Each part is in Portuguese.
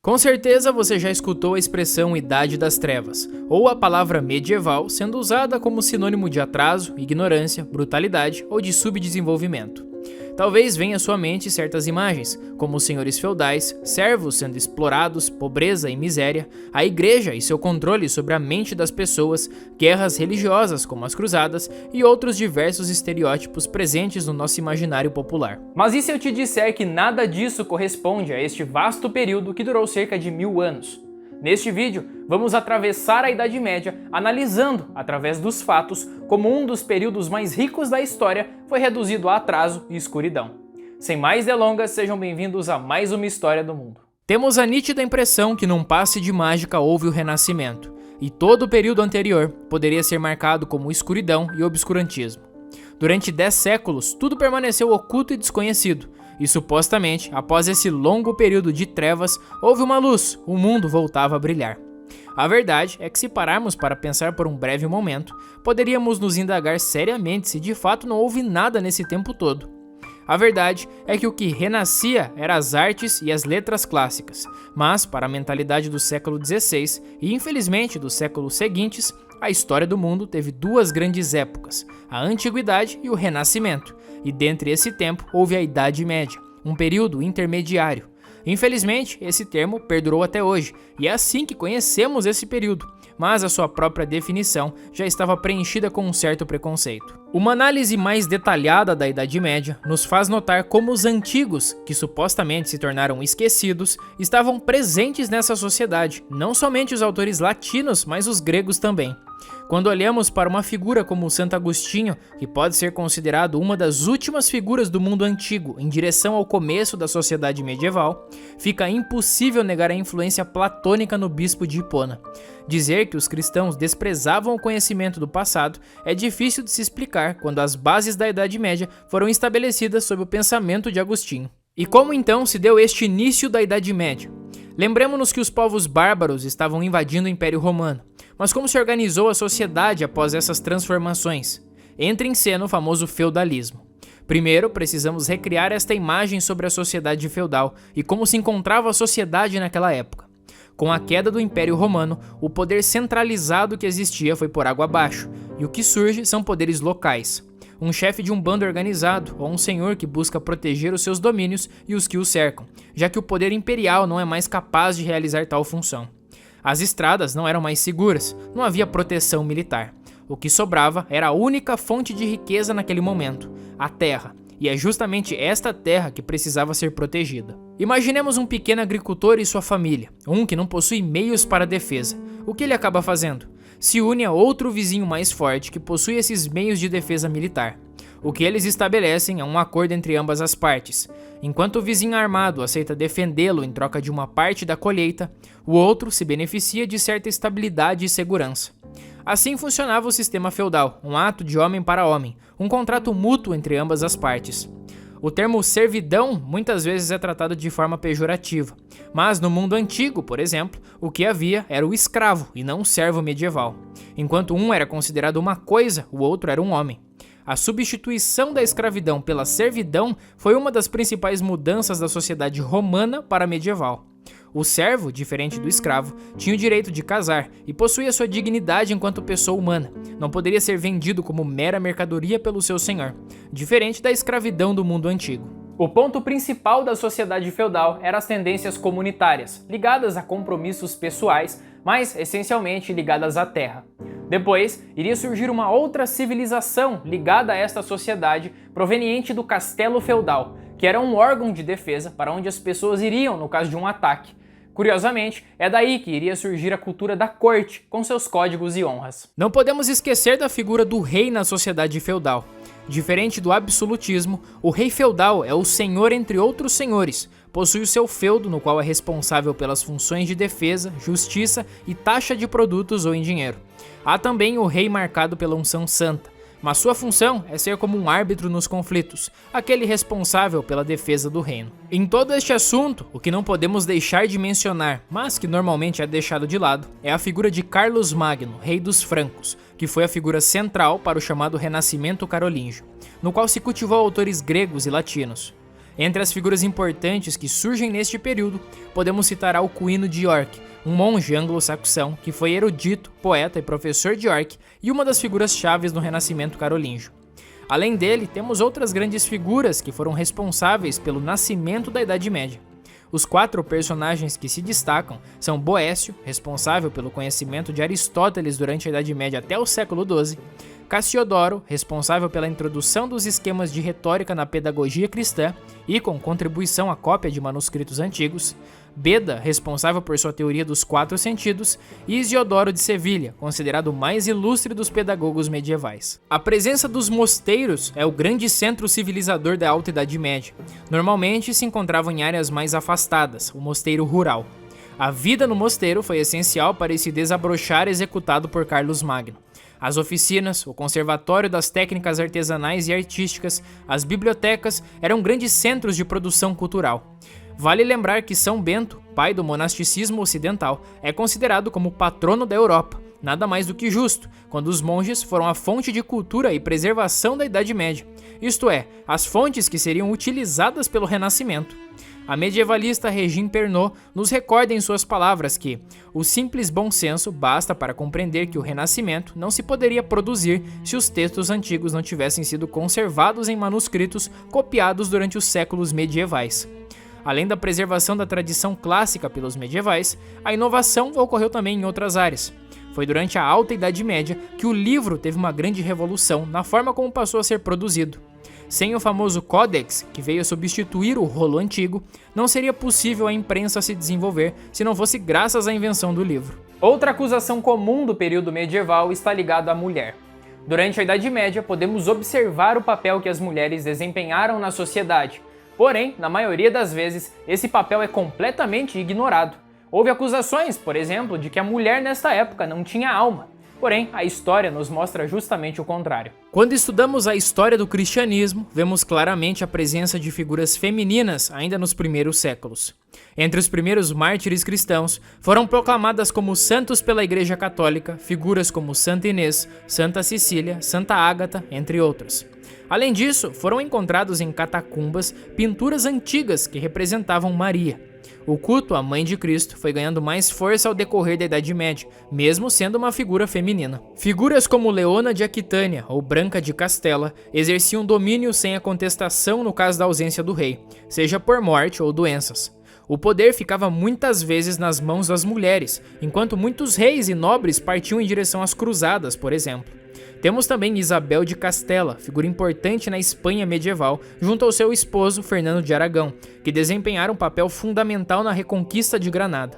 Com certeza você já escutou a expressão Idade das Trevas, ou a palavra medieval sendo usada como sinônimo de atraso, ignorância, brutalidade ou de subdesenvolvimento. Talvez venha à sua mente certas imagens, como os senhores feudais, servos sendo explorados, pobreza e miséria, a igreja e seu controle sobre a mente das pessoas, guerras religiosas como as cruzadas e outros diversos estereótipos presentes no nosso imaginário popular. Mas e se eu te disser que nada disso corresponde a este vasto período que durou cerca de 1000 anos? Neste vídeo, vamos atravessar a Idade Média analisando, através dos fatos, como um dos períodos mais ricos da história foi reduzido a atraso e escuridão. Sem mais delongas, sejam bem-vindos a mais uma História do Mundo. Temos a nítida impressão que num passe de mágica houve o Renascimento, e todo o período anterior poderia ser marcado como escuridão e obscurantismo. Durante 10 séculos, tudo permaneceu oculto e desconhecido, e supostamente, após esse longo período de trevas, houve uma luz, o mundo voltava a brilhar. A verdade é que se pararmos para pensar por um breve momento, poderíamos nos indagar seriamente se de fato não houve nada nesse tempo todo. A verdade é que o que renascia eram as artes e as letras clássicas, mas para a mentalidade do século XVI e infelizmente dos séculos seguintes, a história do mundo teve duas grandes épocas, a Antiguidade e o Renascimento, e dentre esse tempo houve a Idade Média, um período intermediário. Infelizmente, esse termo perdurou até hoje, e é assim que conhecemos esse período, mas a sua própria definição já estava preenchida com um certo preconceito. Uma análise mais detalhada da Idade Média nos faz notar como os antigos, que supostamente se tornaram esquecidos, estavam presentes nessa sociedade, não somente os autores latinos, mas os gregos também. Quando olhamos para uma figura como Santo Agostinho, que pode ser considerado uma das últimas figuras do mundo antigo em direção ao começo da sociedade medieval, fica impossível negar a influência platônica no bispo de Hipona. Dizer que os cristãos desprezavam o conhecimento do passado é difícil de se explicar quando as bases da Idade Média foram estabelecidas sob o pensamento de Agostinho. E como então se deu este início da Idade Média? Lembremos-nos que os povos bárbaros estavam invadindo o Império Romano. Mas como se organizou a sociedade após essas transformações? Entra em cena o famoso feudalismo. Primeiro, precisamos recriar esta imagem sobre a sociedade feudal e como se encontrava a sociedade naquela época. Com a queda do Império Romano, o poder centralizado que existia foi por água abaixo, e o que surge são poderes locais. Um chefe de um bando organizado ou um senhor que busca proteger os seus domínios e os que o cercam, já que o poder imperial não é mais capaz de realizar tal função. As estradas não eram mais seguras, não havia proteção militar. O que sobrava era a única fonte de riqueza naquele momento, a terra, e é justamente esta terra que precisava ser protegida. Imaginemos um pequeno agricultor e sua família, um que não possui meios para a defesa. O que ele acaba fazendo? Se une a outro vizinho mais forte que possui esses meios de defesa militar. O que eles estabelecem é um acordo entre ambas as partes. Enquanto o vizinho armado aceita defendê-lo em troca de uma parte da colheita, o outro se beneficia de certa estabilidade e segurança. Assim funcionava o sistema feudal, um ato de homem para homem, um contrato mútuo entre ambas as partes. O termo servidão muitas vezes é tratado de forma pejorativa, mas no mundo antigo, por exemplo, o que havia era o escravo e não o servo medieval. Enquanto um era considerado uma coisa, o outro era um homem. A substituição da escravidão pela servidão foi uma das principais mudanças da sociedade romana para a medieval. O servo, diferente do escravo, tinha o direito de casar e possuía sua dignidade enquanto pessoa humana. Não poderia ser vendido como mera mercadoria pelo seu senhor, diferente da escravidão do mundo antigo. O ponto principal da sociedade feudal eram as tendências comunitárias, ligadas a compromissos pessoais, mas essencialmente ligadas à terra. Depois, iria surgir uma outra civilização ligada a esta sociedade proveniente do castelo feudal, que era um órgão de defesa para onde as pessoas iriam no caso de um ataque. Curiosamente, é daí que iria surgir a cultura da corte, com seus códigos e honras. Não podemos esquecer da figura do rei na sociedade feudal. Diferente do absolutismo, o rei feudal é o senhor entre outros senhores, possui o seu feudo no qual é responsável pelas funções de defesa, justiça e taxa de produtos ou em dinheiro. Há também o rei marcado pela unção santa, mas sua função é ser como um árbitro nos conflitos, aquele responsável pela defesa do reino. Em todo este assunto, o que não podemos deixar de mencionar, mas que normalmente é deixado de lado, é a figura de Carlos Magno, rei dos francos, que foi a figura central para o chamado Renascimento carolíngio, no qual se cultivou autores gregos e latinos. Entre as figuras importantes que surgem neste período, podemos citar Alcuino de York, um monge anglo-saxão que foi erudito, poeta e professor de York e uma das figuras chaves no Renascimento carolíngio. Além dele, temos outras grandes figuras que foram responsáveis pelo nascimento da Idade Média. Os 4 personagens que se destacam são Boécio, responsável pelo conhecimento de Aristóteles durante a Idade Média até o século XII, Cassiodoro, responsável pela introdução dos esquemas de retórica na pedagogia cristã e com contribuição à cópia de manuscritos antigos, Beda, responsável por sua teoria dos 4 sentidos, e Isidoro de Sevilha, considerado o mais ilustre dos pedagogos medievais. A presença dos mosteiros é o grande centro civilizador da Alta Idade Média. Normalmente se encontravam em áreas mais afastadas, o mosteiro rural. A vida no mosteiro foi essencial para esse desabrochar executado por Carlos Magno. As oficinas, o conservatório das técnicas artesanais e artísticas, as bibliotecas eram grandes centros de produção cultural. Vale lembrar que São Bento, pai do monasticismo ocidental, é considerado como patrono da Europa, nada mais do que justo, quando os monges foram a fonte de cultura e preservação da Idade Média, isto é, as fontes que seriam utilizadas pelo Renascimento. A medievalista Regine Pernod nos recorda em suas palavras que o simples bom senso basta para compreender que o Renascimento não se poderia produzir se os textos antigos não tivessem sido conservados em manuscritos copiados durante os séculos medievais. Além da preservação da tradição clássica pelos medievais, a inovação ocorreu também em outras áreas. Foi durante a Alta Idade Média que o livro teve uma grande revolução na forma como passou a ser produzido. Sem o famoso Códex, que veio a substituir o rolo antigo, não seria possível a imprensa se desenvolver se não fosse graças à invenção do livro. Outra acusação comum do período medieval está ligada à mulher. Durante a Idade Média, podemos observar o papel que as mulheres desempenharam na sociedade. Porém, na maioria das vezes, esse papel é completamente ignorado. Houve acusações, por exemplo, de que a mulher nesta época não tinha alma. Porém, a história nos mostra justamente o contrário. Quando estudamos a história do cristianismo, vemos claramente a presença de figuras femininas ainda nos primeiros séculos. Entre os primeiros mártires cristãos, foram proclamadas como santos pela Igreja Católica figuras como Santa Inês, Santa Cecília, Santa Ágata, entre outras. Além disso, foram encontrados em catacumbas pinturas antigas que representavam Maria. O culto à Mãe de Cristo foi ganhando mais força ao decorrer da Idade Média, mesmo sendo uma figura feminina. Figuras como Leona de Aquitânia ou Branca de Castela exerciam domínio sem a contestação no caso da ausência do rei, seja por morte ou doenças. O poder ficava muitas vezes nas mãos das mulheres, enquanto muitos reis e nobres partiam em direção às cruzadas, por exemplo. Temos também Isabel de Castela, figura importante na Espanha medieval, junto ao seu esposo Fernando de Aragão, que desempenharam um papel fundamental na reconquista de Granada.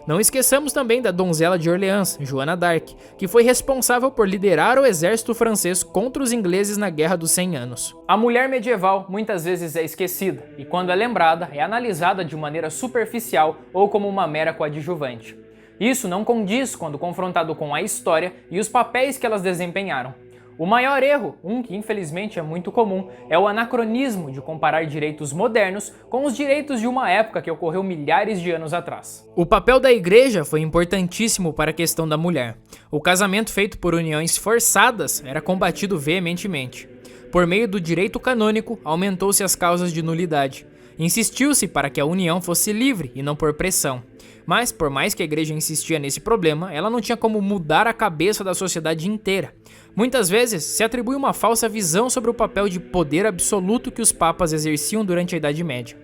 Não esqueçamos também da donzela de Orleans, Joana d'Arc, que foi responsável por liderar o exército francês contra os ingleses na Guerra dos 100 Anos. A mulher medieval muitas vezes é esquecida, e quando é lembrada, é analisada de maneira superficial ou como uma mera coadjuvante. Isso não condiz quando confrontado com a história e os papéis que elas desempenharam. O maior erro, que infelizmente é muito comum, é o anacronismo de comparar direitos modernos com os direitos de uma época que ocorreu milhares de anos atrás. O papel da igreja foi importantíssimo para a questão da mulher. O casamento feito por uniões forçadas era combatido veementemente. Por meio do direito canônico, aumentou-se as causas de nulidade. Insistiu-se para que a união fosse livre e não por pressão. Mas, por mais que a igreja insistia nesse problema, ela não tinha como mudar a cabeça da sociedade inteira. Muitas vezes, se atribui uma falsa visão sobre o papel de poder absoluto que os papas exerciam durante a Idade Média.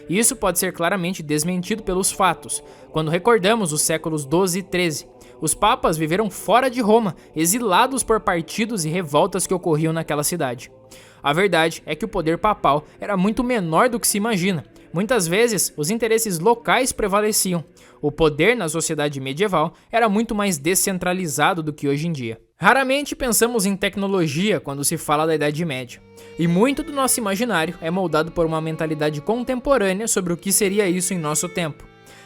Isso pode ser claramente desmentido pelos fatos, quando recordamos os séculos XII e XIII. Os papas viveram fora de Roma, exilados por partidos e revoltas que ocorriam naquela cidade. A verdade é que o poder papal era muito menor do que se imagina. Muitas vezes, os interesses locais prevaleciam. O poder na sociedade medieval era muito mais descentralizado do que hoje em dia. Raramente pensamos em tecnologia quando se fala da Idade Média. E muito do nosso imaginário é moldado por uma mentalidade contemporânea sobre o que seria isso em nosso tempo.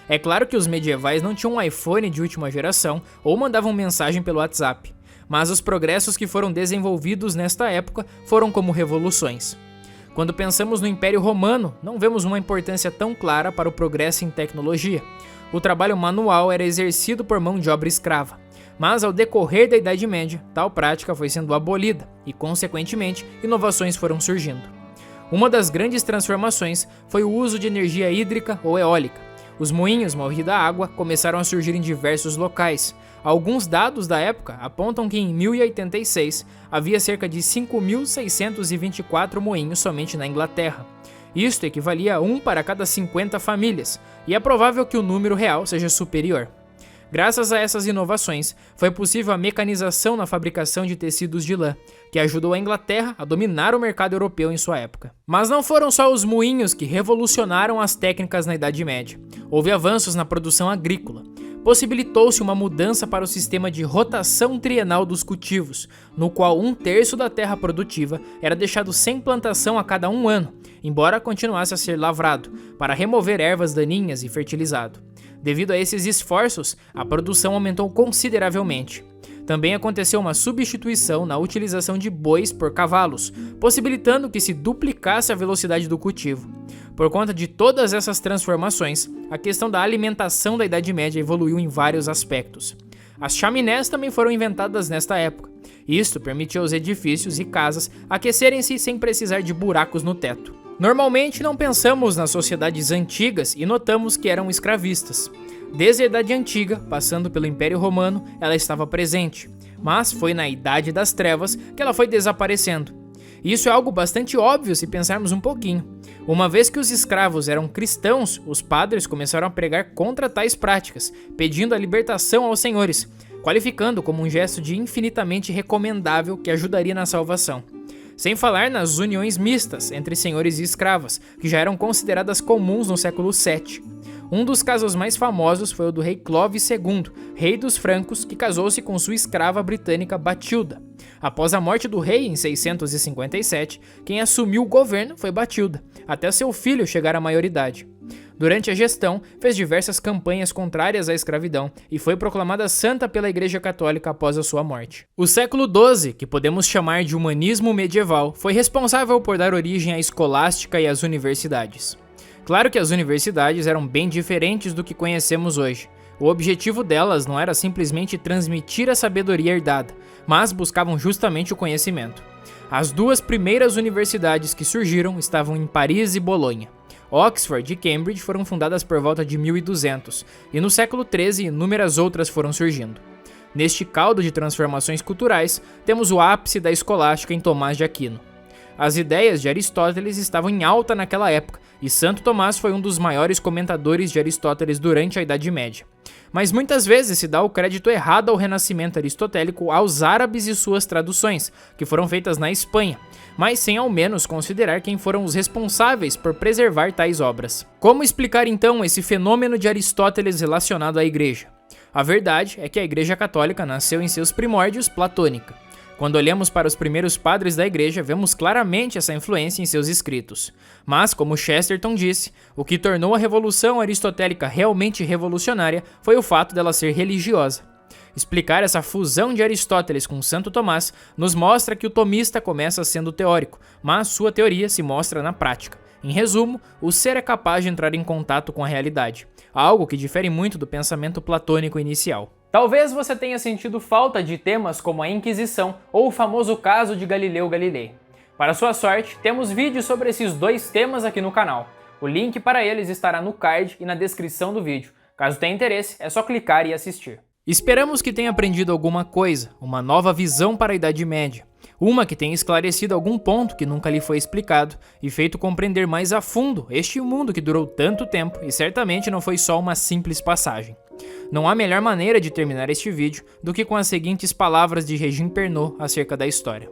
É claro que os medievais não tinham um iPhone de última geração ou mandavam mensagem pelo WhatsApp. Mas os progressos que foram desenvolvidos nesta época foram como revoluções. Quando pensamos no Império Romano, não vemos uma importância tão clara para o progresso em tecnologia. O trabalho manual era exercido por mão de obra escrava. Mas ao decorrer da Idade Média, tal prática foi sendo abolida e, consequentemente, inovações foram surgindo. Uma das grandes transformações foi o uso de energia hídrica ou eólica. Os moinhos movidos a água começaram a surgir em diversos locais. Alguns dados da época apontam que em 1086 havia cerca de 5.624 moinhos somente na Inglaterra. Isto equivalia a 1 para cada 50 famílias, e é provável que o número real seja superior. Graças a essas inovações, foi possível a mecanização na fabricação de tecidos de lã, que ajudou a Inglaterra a dominar o mercado europeu em sua época. Mas não foram só os moinhos que revolucionaram as técnicas na Idade Média. Houve avanços na produção agrícola. Possibilitou-se uma mudança para o sistema de rotação trienal dos cultivos, no qual 1/3 da terra produtiva era deixado sem plantação a cada 1 ano, embora continuasse a ser lavrado, para remover ervas daninhas e fertilizado. Devido a esses esforços, a produção aumentou consideravelmente. Também aconteceu uma substituição na utilização de bois por cavalos, possibilitando que se duplicasse a velocidade do cultivo. Por conta de todas essas transformações, a questão da alimentação da Idade Média evoluiu em vários aspectos. As chaminés também foram inventadas nesta época. Isto permitiu aos edifícios e casas aquecerem-se sem precisar de buracos no teto. Normalmente não pensamos nas sociedades antigas e notamos que eram escravistas. Desde a Idade Antiga, passando pelo Império Romano, ela estava presente, mas foi na Idade das Trevas que ela foi desaparecendo. Isso é algo bastante óbvio se pensarmos um pouquinho. Uma vez que os escravos eram cristãos, os padres começaram a pregar contra tais práticas, pedindo a libertação aos senhores, qualificando como um gesto de infinitamente recomendável que ajudaria na salvação. Sem falar nas uniões mistas entre senhores e escravas, que já eram consideradas comuns no século VII. Um dos casos mais famosos foi o do rei Clovis II, rei dos francos, que casou-se com sua escrava britânica Batilda. Após a morte do rei em 657, quem assumiu o governo foi Batilda, até seu filho chegar à maioridade. Durante a gestão, fez diversas campanhas contrárias à escravidão e foi proclamada santa pela Igreja Católica após a sua morte. O século XII, que podemos chamar de humanismo medieval, foi responsável por dar origem à escolástica e às universidades. Claro que as universidades eram bem diferentes do que conhecemos hoje. O objetivo delas não era simplesmente transmitir a sabedoria herdada, mas buscavam justamente o conhecimento. As duas primeiras universidades que surgiram estavam em Paris e Bolonha. Oxford e Cambridge foram fundadas por volta de 1200, e no século XIII inúmeras outras foram surgindo. Neste caldo de transformações culturais, temos o ápice da escolástica em Tomás de Aquino. As ideias de Aristóteles estavam em alta naquela época, e Santo Tomás foi um dos maiores comentadores de Aristóteles durante a Idade Média. Mas muitas vezes se dá o crédito errado ao renascimento aristotélico aos árabes e suas traduções, que foram feitas na Espanha, mas sem ao menos considerar quem foram os responsáveis por preservar tais obras. Como explicar então esse fenômeno de Aristóteles relacionado à Igreja? A verdade é que a Igreja Católica nasceu em seus primórdios platônica. Quando olhamos para os primeiros padres da Igreja, vemos claramente essa influência em seus escritos. Mas, como Chesterton disse, o que tornou a Revolução Aristotélica realmente revolucionária foi o fato dela ser religiosa. Explicar essa fusão de Aristóteles com Santo Tomás nos mostra que o tomista começa sendo teórico, mas sua teoria se mostra na prática. Em resumo, o ser é capaz de entrar em contato com a realidade, algo que difere muito do pensamento platônico inicial. Talvez você tenha sentido falta de temas como a Inquisição ou o famoso caso de Galileu Galilei. Para sua sorte, temos vídeos sobre esses dois temas aqui no canal. O link para eles estará no card e na descrição do vídeo. Caso tenha interesse, é só clicar e assistir. Esperamos que tenha aprendido alguma coisa, uma nova visão para a Idade Média. Uma que tenha esclarecido algum ponto que nunca lhe foi explicado e feito compreender mais a fundo este mundo que durou tanto tempo e certamente não foi só uma simples passagem. Não há melhor maneira de terminar este vídeo do que com as seguintes palavras de Regine Pernod acerca da história.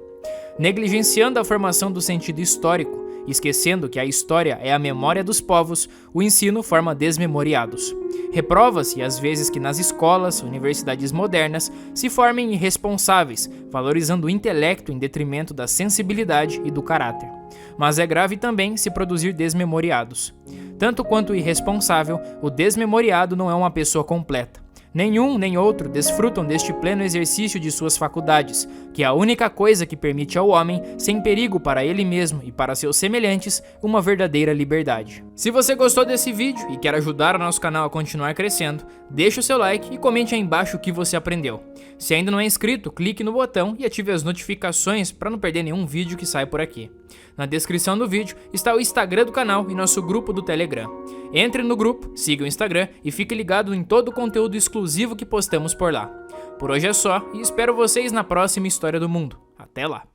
Negligenciando a formação do sentido histórico, esquecendo que a história é a memória dos povos, o ensino forma desmemoriados. Reprova-se às vezes que nas escolas, universidades modernas, se formem irresponsáveis, valorizando o intelecto em detrimento da sensibilidade e do caráter. Mas é grave também se produzir desmemoriados. Tanto quanto irresponsável, o desmemoriado não é uma pessoa completa. Nenhum nem outro desfrutam deste pleno exercício de suas faculdades, que é a única coisa que permite ao homem, sem perigo para ele mesmo e para seus semelhantes, uma verdadeira liberdade. Se você gostou desse vídeo e quer ajudar o nosso canal a continuar crescendo, deixe o seu like e comente aí embaixo o que você aprendeu. Se ainda não é inscrito, clique no botão e ative as notificações para não perder nenhum vídeo que sai por aqui. Na descrição do vídeo está o Instagram do canal e nosso grupo do Telegram. Entre no grupo, siga o Instagram e fique ligado em todo o conteúdo exclusivo que postamos por lá. Por hoje é só e espero vocês na próxima História do Mundo. Até lá!